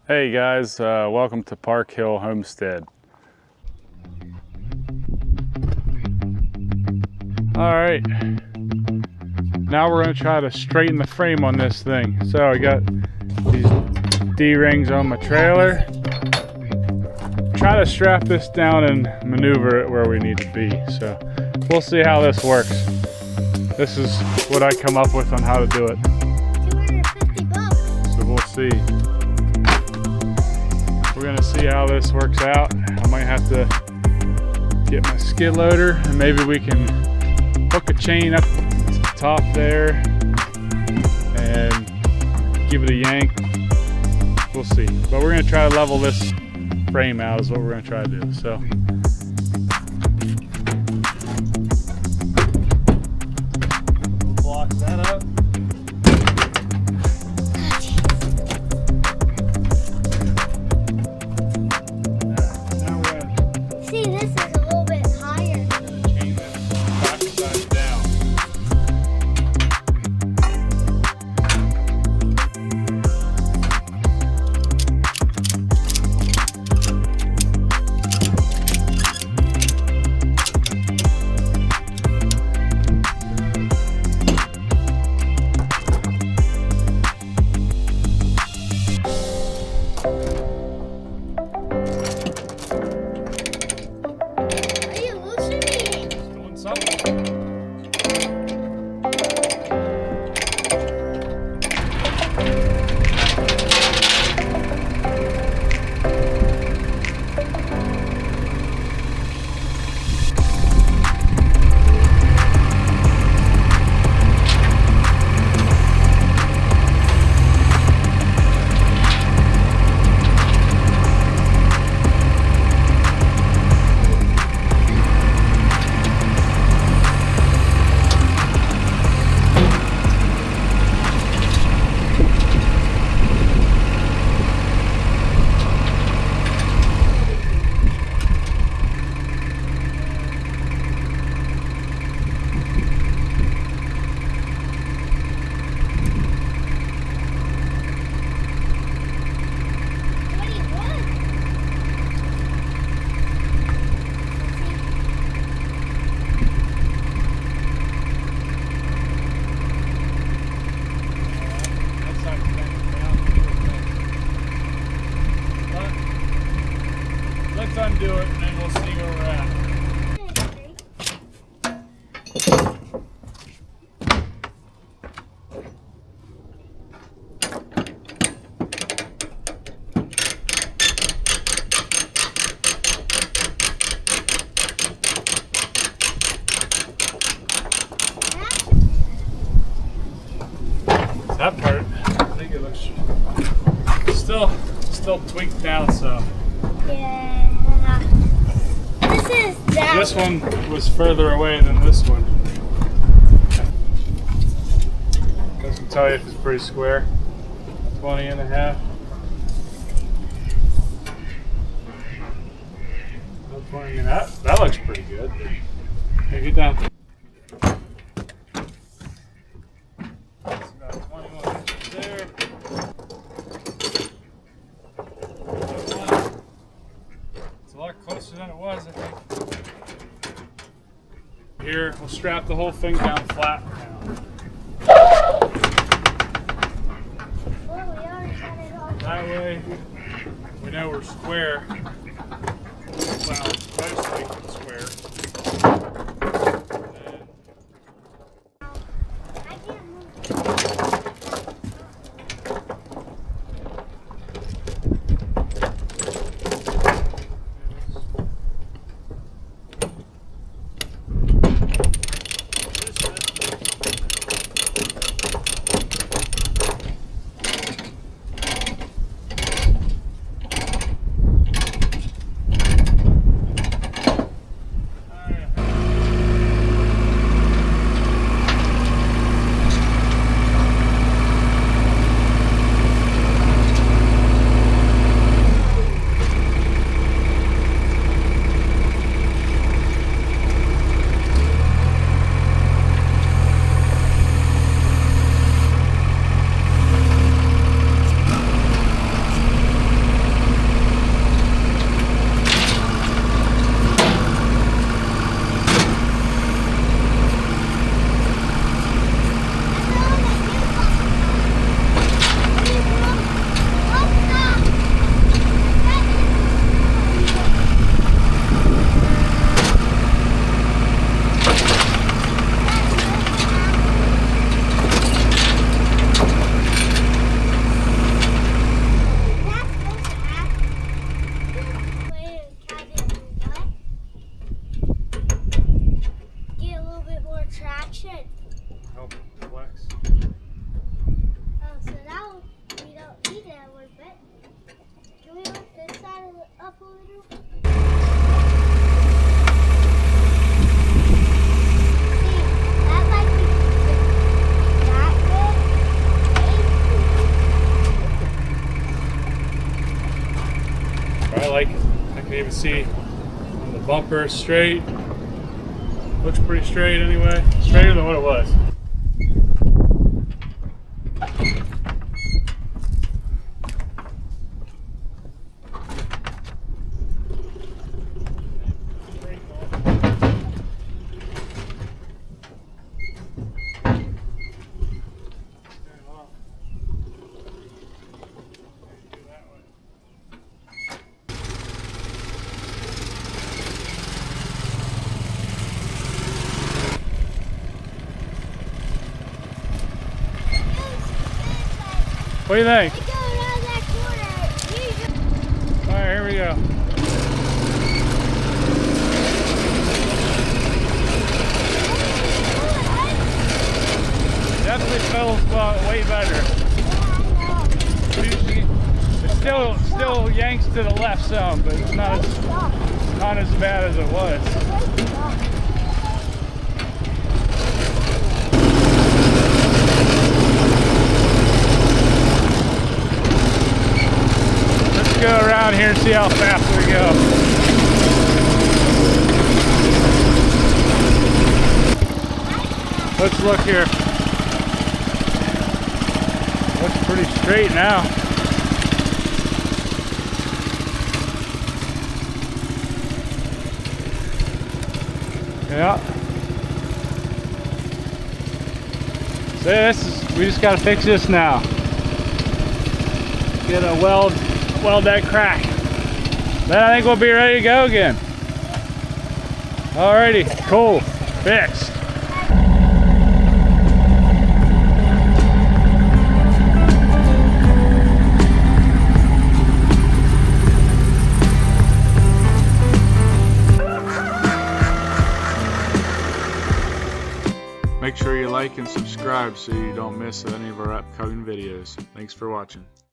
Hey guys, welcome to Park Hill Homestead. Alright, now we're going to try to straighten the frame on this thing. So I got these D-rings on my trailer. Try to strap this down and maneuver it where we need to be. So we'll see how this works. This is what I come up with on how to do it. $250. So we'll see. We're gonna see how this works out. I might have to get my skid loader and maybe we can hook a chain up to the top there and give it a yank. We'll see. But we're gonna try to level this frame out is what we're gonna try to do. So we'll block that up. Let's undo it and then we'll see where we're at. That part, I think it looks still tweaked down some. Yeah. This one was further away than this one. Doesn't tell you if it's pretty square. 20 and a half. I mean, that looks pretty good. Hey, get down. That's about 21 inches there. It's a lot closer than it was, I think. Here, we'll strap the whole thing down flat now. That way, we know we're square. Well, mostly square. up a little? I like it. I can even see the bumper straight. Looks pretty straight anyway. Straighter than what it was. What do you think? Go around that corner. Alright, here we go. Definitely feels way better. It still yanks to the left some, but it's not as bad as it was. Go around here and see how fast we go. Let's look here. Looks pretty straight now. Yeah. So we just gotta fix this now. Get a weld that crack. Then I think we'll be ready to go again. Alrighty, cool, fixed. Make sure you like and subscribe so you don't miss any of our upcoming videos. Thanks for watching.